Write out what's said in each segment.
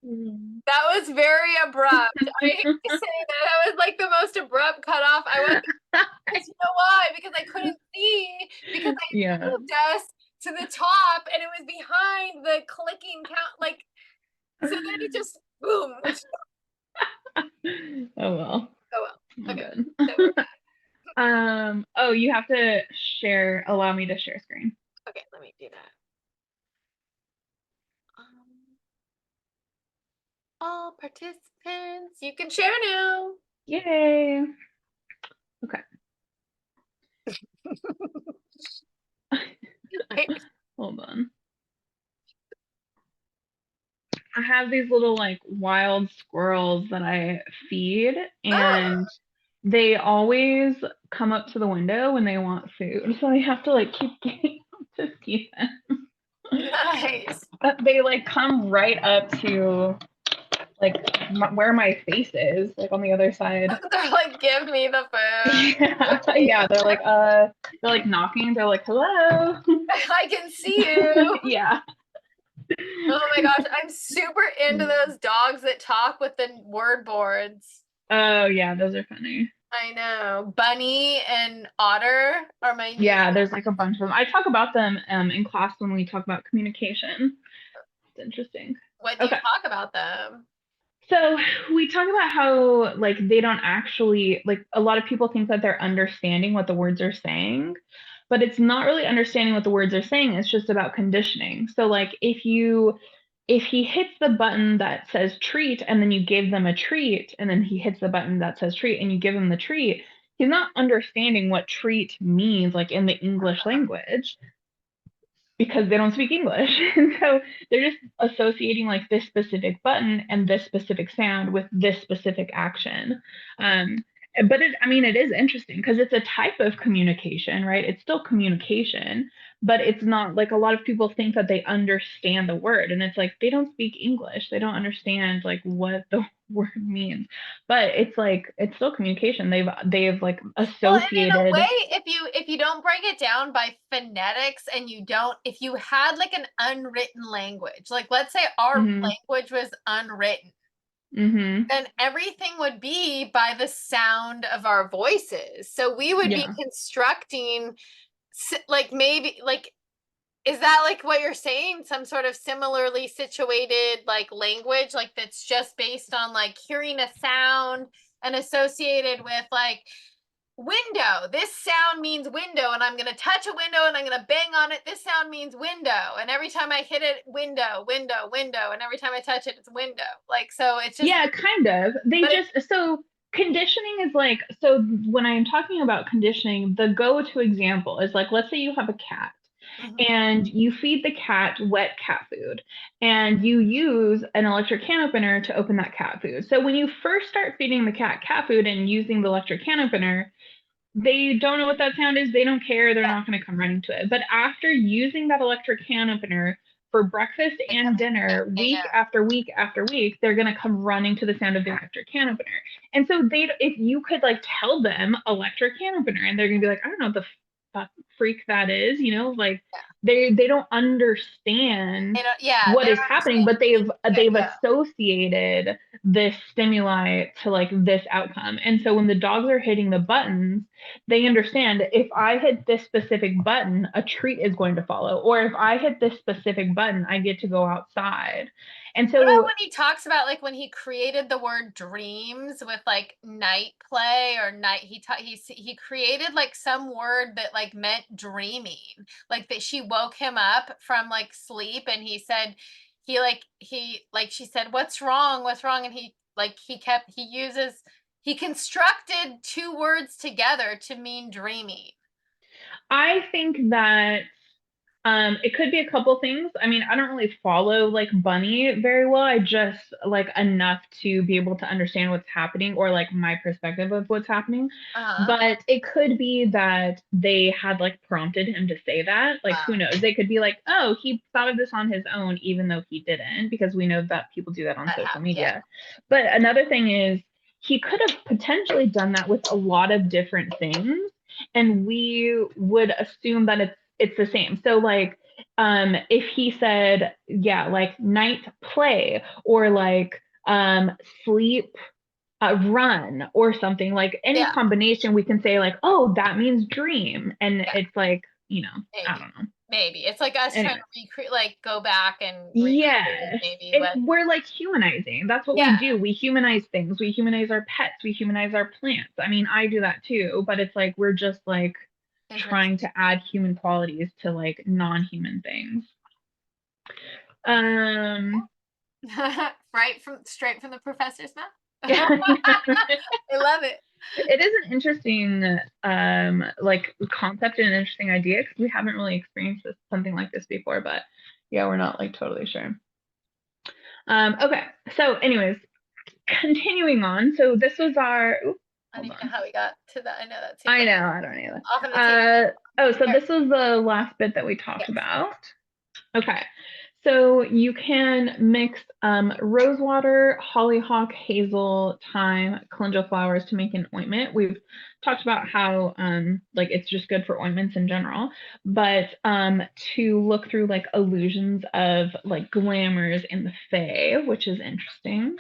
That was very abrupt. I hate to say that was like the most abrupt cutoff. I was, because you know why? Because I couldn't see, because I Yeah. moved us to the top and it was behind the clicking count, like, so then it just boom. Oh well. Oh well. Okay. Good. So we're back. Oh, you have to allow me to share screen. Okay, let me do that. Um, all participants, you can share now. Yay. Okay. Hold on. I have these little like wild squirrels that I feed, and they always come up to the window when they want food. So I have to like keep getting them to feed them. Nice. They like come right up to like where my face is, like on the other side. They're like, give me the food. Yeah, yeah. They're like knocking. They're like, hello. I can see you. Yeah. Oh my gosh, I'm super into those dogs that talk with the word boards. Oh yeah, those are funny. I know. Bunny and Otter are my new. Yeah, there's like a bunch of them. I talk about them in class when we talk about communication. It's interesting. What do you Okay. talk about them? So we talk about how like they don't actually like a lot of people think that they're understanding what the words are saying, but it's not really understanding what the words are saying. It's just about conditioning. So like if he hits the button that says treat and then you give them a treat and then he hits the button that says treat and you give him the treat, he's not understanding what treat means like in the English language because they don't speak English. And so they're just associating like this specific button and this specific sound with this specific action. Um, but I mean, it is interesting because it's a type of communication, right? It's still communication, but it's not like a lot of people think that they understand the word. And it's like they don't speak English. They don't understand like what the word means. But it's like it's still communication. They've like Well, and in a way, associated. if you don't break it down by phonetics and you don't, if you had like an unwritten language, like let's say our Mhm, language was unwritten, mhm, then everything would be by the sound of our voices. So we would be yeah. constructing like maybe like is that like what you're saying? Some sort of similarly situated like language, like that's just based on like hearing a sound and associated with like window. This sound means window, and I'm gonna touch a window and I'm gonna bang on it. This sound means window, and every time I hit it, window, window, window, and every time I touch it, it's window. Like so, it's just. Yeah, kind of. They But it. just so conditioning is like so when I am talking about conditioning, the go-to example is like let's say you have a cat Mhm. and you feed the cat wet cat food and you use an electric can opener to open that cat food. So when you first start feeding the cat food and using the electric can opener, they don't know what that sound is. They don't care. They're Yeah, not going to come running to it. But after using that electric can opener for breakfast they come. and dinner, I week know. after week after week, they're going to come running to the sound of the electric can opener. And so if you could like tell them electric can opener, and they're going to be like, I don't know what the fuck freak that is, like Yeah. they don't understand They don't. Yeah, what they is don't happening, understand. but There they've you go. associated this stimuli to like this outcome. And so when the dogs are hitting the buttons, they understand if I hit this specific button, a treat is going to follow. Or if I hit this specific button, I get to go outside. And What about so, when he talks about like when he created the word dreams with like night play or night he created like some word that like meant dreaming. Like that she woke him up from like sleep and he said he like she said what's wrong? What's wrong? And he constructed two words together to mean dreaming. I think that it could be a couple things. I mean, I don't really follow like Bunny very well. I just like enough to be able to understand what's happening or like my perspective of what's happening. Uh-huh. But it could be that they had like prompted him to say that. Like, who knows? They could be like, oh, he thought of this on his own, even though he didn't, because we know that people do that on That social happened. Yeah. media. But another thing is, he could have potentially done that with a lot of different things, and we would assume that it's the same. So like If he said, yeah, like night play or like sleep run or something, like any Yeah, combination, we can say like, oh, that means dream. And yeah, it's like, I maybe. don't know. Maybe. It's like us trying Anyway. to recreate, like go back and recreate Yes. maybe what. We're like humanizing. That's what we Yeah, do. We humanize things. We humanize our pets. We humanize our plants. I mean, I do that too, but it's like we're just like interesting. trying to add human qualities to like non-human things. Um Right from straight from the professor's mouth. yeah, I love it. it is an interesting like concept and an interesting idea because we haven't really experienced something like this before, but yeah, we're not like totally sure. Okay, so anyways, continuing on. So this was our I don't hold even know on. how we got to that. I know that seemed I like know, I don't either. off on the table. So this was the last bit that we talked Yes. about. Okay. So you can mix rose water, hollyhock, hazel, thyme, calendula flowers to make an ointment. We've talked about how like it's just good for ointments in general, but to look through like illusions of like glamours in the fae, which is interesting.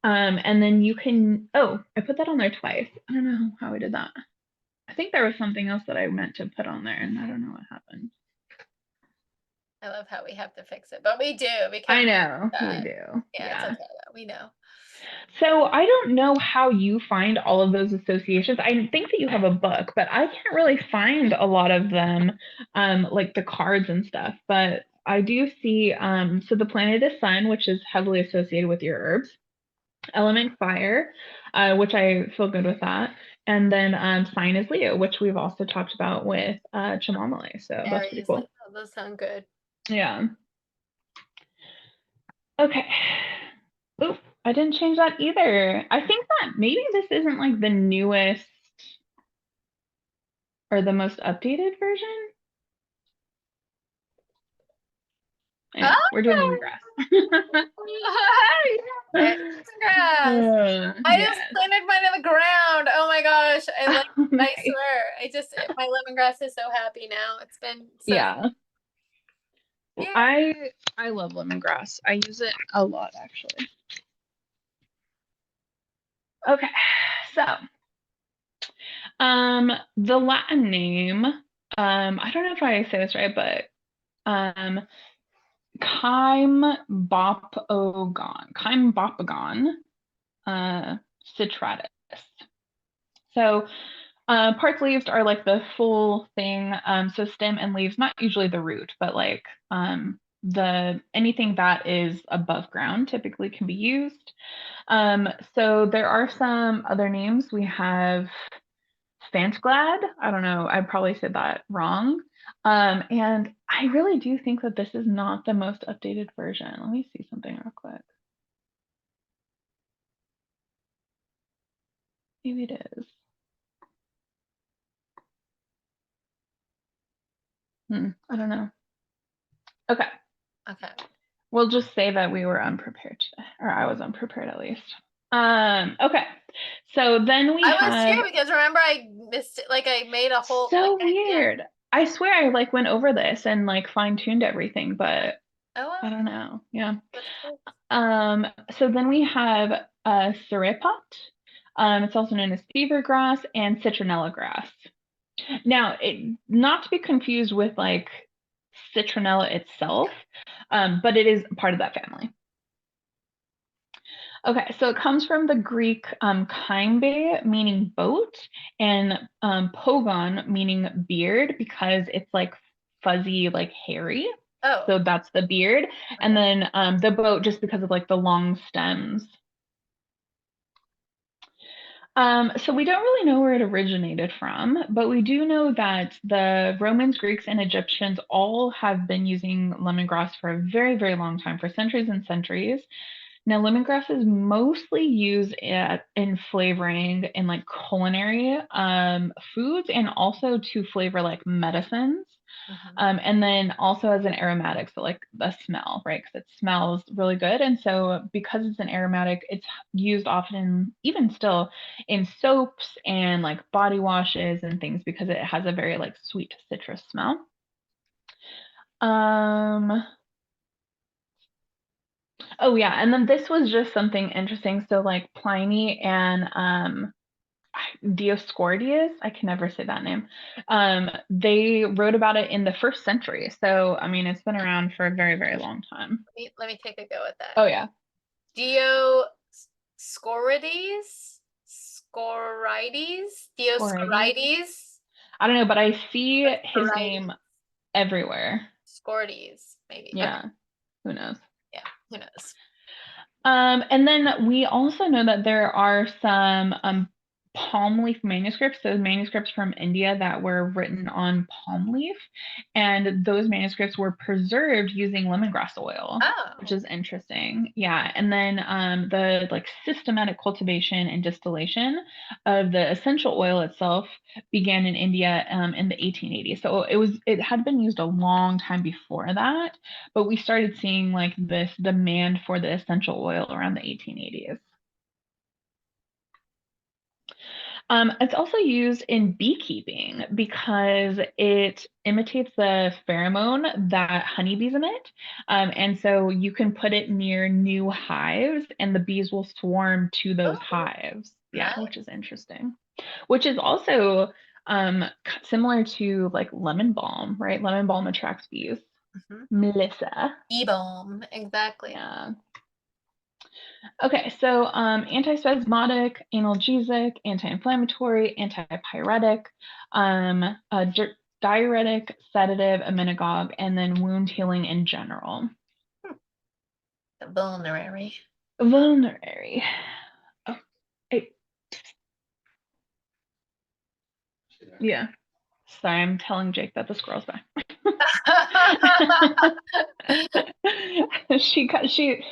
And then you can, oh, I put that on there twice. I don't know how I did that. I think there was something else that I meant to put on there and I don't know what happened. I love how we have to fix it, but we do because I know we do. yeah, it's Yeah. okay though. We know. So I don't know how you find all of those associations. I think that you have a book, but I can't really find a lot of them, like the cards and stuff. But I do see, so the planet is Sun, which is heavily associated with your herbs. Element Fire, which I feel good with that. And then sign is Leo, which we've also talked about with Chimamale. So that's pretty Aries, cool. oh, those sound good. Yeah. Okay. Oop, I didn't change that either. I think that maybe this isn't like the newest or the most updated version. Anyway, we're doing Oh, lemongrass. grass. I just Yes. planted mine in the ground. Oh my gosh. I Nice. swear. My lemongrass is so happy now. It's been so Yeah. yeah. I love lemongrass. I use it a lot actually. Okay. So, the Latin name, I don't know if I say this right, but Cymbopogon, citratus. So parts leaves are like the full thing. So stem and leaves, not usually the root, but like the anything that is above ground typically can be used. So there are some other names. We have Fantglad. I don't know. I probably said that wrong. And I really do think that this is not the most updated version. Let me see something real quick. Maybe it is. I don't know. Okay. Okay. We'll just say that we were unprepared today, or I was unprepared at least. Okay. So then we I was have too because remember I missed it. Like I made a whole so yeah. weird. I swear I like went over this and like fine-tuned everything, but Oh I well. don't know. Yeah. That's cool. So then we have Suripot. It's also known as fever grass and citronella grass. Now, not to be confused with like citronella itself, but it is part of that family. Okay, so it comes from the Greek kymbe, meaning boat, and pogon, meaning beard, because it's like fuzzy, like hairy. Oh. So that's the beard. And Okay. then the boat, just because of like the long stems. So we don't really know where it originated from, but we do know that the Romans, Greeks, and Egyptians all have been using lemongrass for a very, very long time, for centuries and centuries. Now, lemongrass is mostly used in flavoring in like culinary foods and also to flavor like medicines. And then also as an aromatic, so like the smell, right? Because it smells really good. And so because it's an aromatic, it's used often, even still, in soaps and like body washes and things because it has a very like sweet citrus smell. Oh yeah, and then this was just something interesting. So like Pliny and Dioscorides, I can never say that name. They wrote about it in the 1st century. So I mean, it's been around for a very, very long time. Let me take a go at that. Oh yeah. Dioscorides? Scorides? Scorides. Dioscorides? I don't know, but I see his Scorides. name everywhere. Scorides, maybe. Okay. Yeah. Who knows? Yeah, who knows? And then we also know that there are some palm leaf manuscripts, so manuscripts from India that were written on palm leaf, and those manuscripts were preserved using lemongrass oil, which Oh. is interesting. Yeah, and then the like systematic cultivation and distillation of the essential oil itself began in India in the 1880s. So it had been used a long time before that, but we started seeing like this demand for the essential oil around the 1880s. It's also used in beekeeping because it imitates the pheromone that honeybees emit. And so you can put it near new hives and the bees will swarm to those Oh, hives. Yeah, nice. which is interesting. Which is also similar to like lemon balm, right? Lemon balm attracts bees. Melissa. Bee balm, exactly. Yeah. Okay, so antispasmodic, analgesic, anti-inflammatory, antipyretic, diuretic, sedative, emmenagogue, and then wound healing in general. The vulnerary. Vulnerary. Oh, yeah. Sorry, I'm telling Jake that the squirrel's back.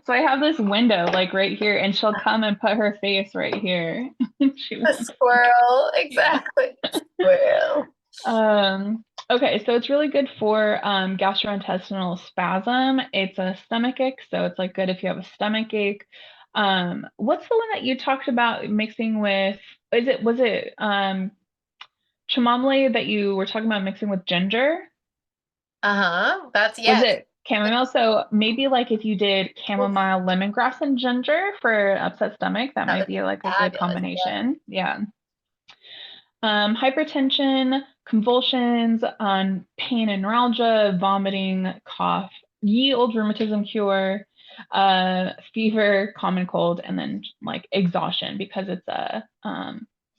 So I have this window like right here, and she'll come and put her face right here. A squirrel, exactly. Squirrel. Okay, so it's really good for gastrointestinal spasm. It's a stomach ache, so it's like good if you have a stomach ache. What's the one that you talked about mixing with? Was it chamomile that you were talking about mixing with ginger? That's Was yes. it chamomile? So maybe like if you did chamomile, lemongrass, and ginger for an upset stomach, that That might would be be like a good fabulous. Yeah. combination. Yeah. Hypertension, convulsions, pain and neuralgia, vomiting, cough, ye old rheumatism cure, fever, common cold, and then like exhaustion because it's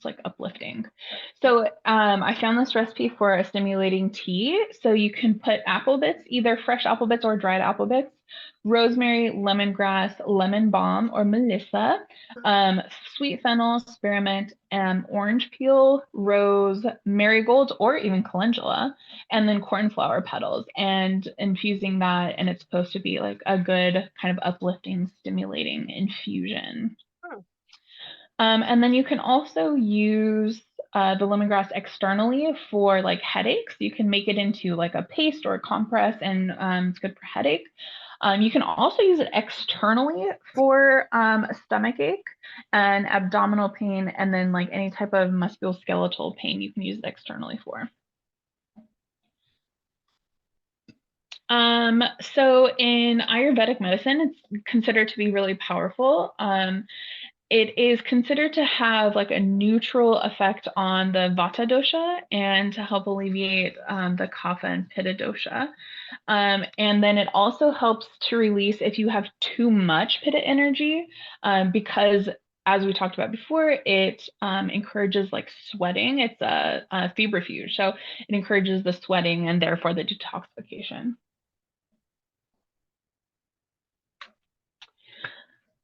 like uplifting. So I found this recipe for a stimulating tea. So you can put apple bits, either fresh apple bits or dried apple bits, rosemary, lemongrass, lemon balm, or melissa, um, sweet fennel, spearmint, orange peel, rose, marigold, or even calendula, and then cornflower petals, and infusing that. And it's supposed to be like a good kind of uplifting, stimulating infusion. Hmm. And then you can also use the lemongrass externally for like headaches. You can make it into like a paste or a compress, and it's good for headache. You can also use it externally for a stomach ache and abdominal pain, and then like any type of musculoskeletal pain, you can use it externally for. So in Ayurvedic medicine, it's considered to be really powerful. It is considered to have like a neutral effect on the Vata dosha and to help alleviate the Kapha and Pitta dosha. And then it also helps to release if you have too much Pitta energy, because as we talked about before, it encourages like sweating. It's a febrifuge, so it encourages the sweating and therefore the detoxification.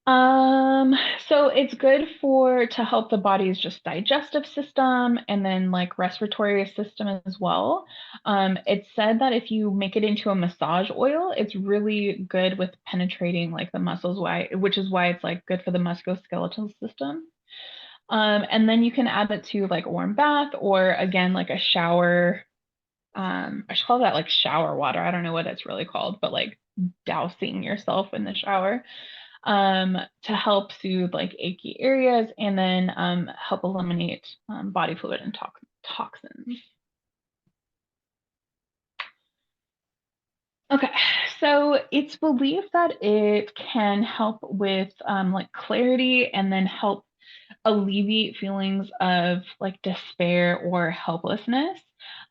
Um, so it's good for to help the body's just digestive system and then like respiratory system as well. It's said that if you make it into a massage oil, it's really good with penetrating like the muscles, which is why it's like good for the musculoskeletal system. And then you can add it to like a warm bath or again like a shower. I should call that like shower water. I don't know what it's really called, but like dousing yourself in the shower to help soothe like achy areas and then help eliminate body fluid and toxins. Okay, so it's believed that it can help with like clarity and then help alleviate feelings of like despair or helplessness.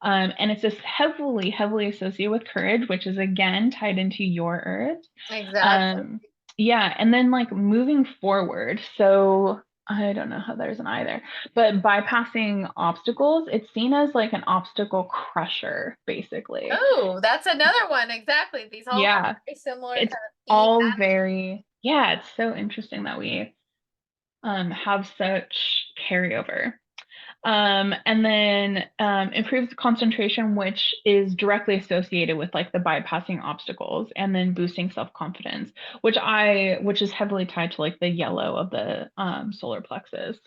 And it's just heavily, heavily associated with courage, which is again tied into your earth. Exactly. Um, yeah, and then like moving forward. So I don't know how there's an either, but bypassing obstacles, it's seen as like an obstacle crusher, basically. Oh, that's another one. Exactly. These all have Yeah, very similar kind it's of theme. all very, yeah, it's so interesting that we have such carryover. And then improves concentration, which is directly associated with like the bypassing obstacles and then boosting self-confidence, which is heavily tied to like the yellow of the solar plexus.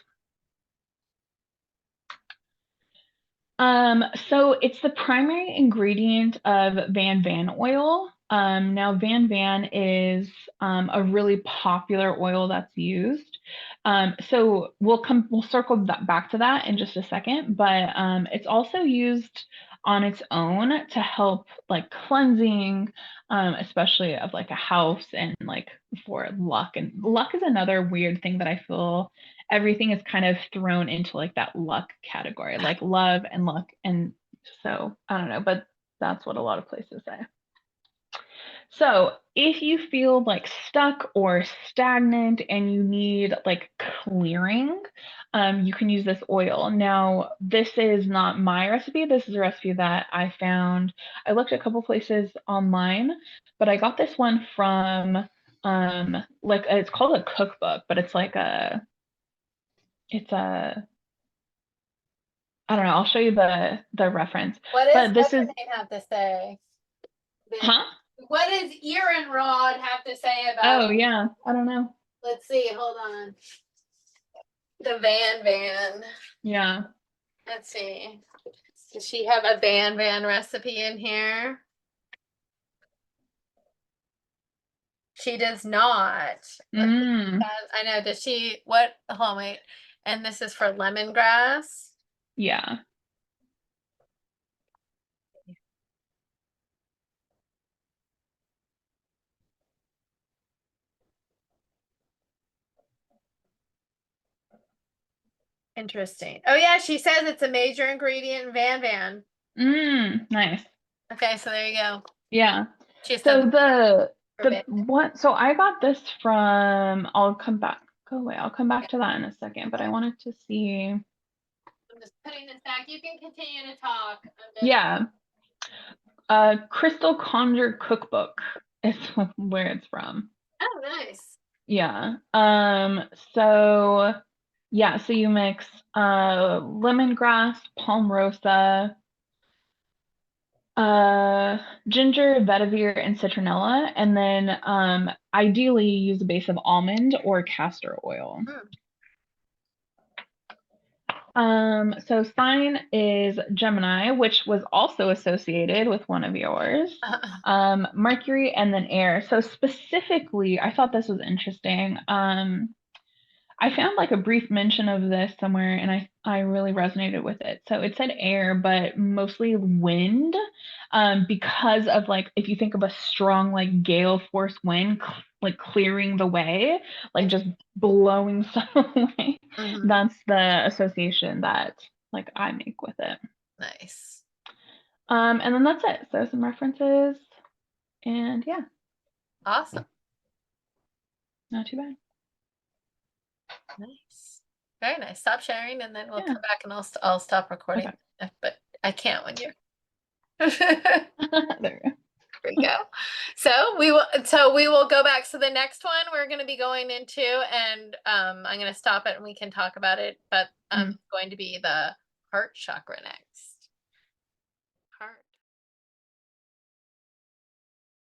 So it's the primary ingredient of Van Van oil. Now Van Van is a really popular oil that's used. So we'll circle back to that in just a second, but it's also used on its own to help like cleansing, especially of like a house and like for luck. And luck is another weird thing that I feel everything is kind of thrown into like that luck category, like love and luck. And so I don't know, but that's what a lot of places say. So if you feel like stuck or stagnant and you need like clearing, you can use this oil. Now, this is not my recipe. This is a recipe that I found. I looked at a couple places online, but I got this one from like it's called a cookbook, but it's a I don't know. I'll show you the reference. But this What's her is name have to say? huh? What does Erin Rod have to say about Oh it? yeah. I don't know. Let's see, hold on. The Van Van. Yeah. Let's see. Does she have a Van Van recipe in here? She does not. Let's see. Mm. I know. Does she? What? Hold on, wait. And this is for lemongrass. Yeah. Interesting. Oh yeah, she says it's a major ingredient in Van Van. Nice. Okay, so there you go. Yeah. She has So something for the Van. what so I got this from I'll come back. Go away. I'll come back to that in a second, but I wanted to see. I'm just putting this back. You can continue to talk. I'm just. Yeah. Crystal Conjure Cookbook is where it's from. Oh, nice. Yeah. So yeah, so you mix lemongrass, palmarosa, ginger, vetiver, and citronella, and then ideally use a base of almond or castor oil. Mm. So sign is Gemini, which was also associated with one of yours. Mercury and then air. So specifically, I thought this was interesting. I found like a brief mention of this somewhere and I really resonated with it. So it said air, but mostly wind, because of like if you think of a strong like gale force wind like clearing the way, like just blowing stuff away. Mhm. That's the association that like I make with it. Nice. And then that's it. So some references and yeah, Awesome. not too bad. Nice. Very nice. Stop sharing and then we'll Yeah. come back and I'll stop recording. Okay. But I can't when you're There we go. there you go. So we will go back. So the next one we're gonna be going into and I'm gonna stop it and we can talk about it, but Mm. it's going to be the heart chakra next.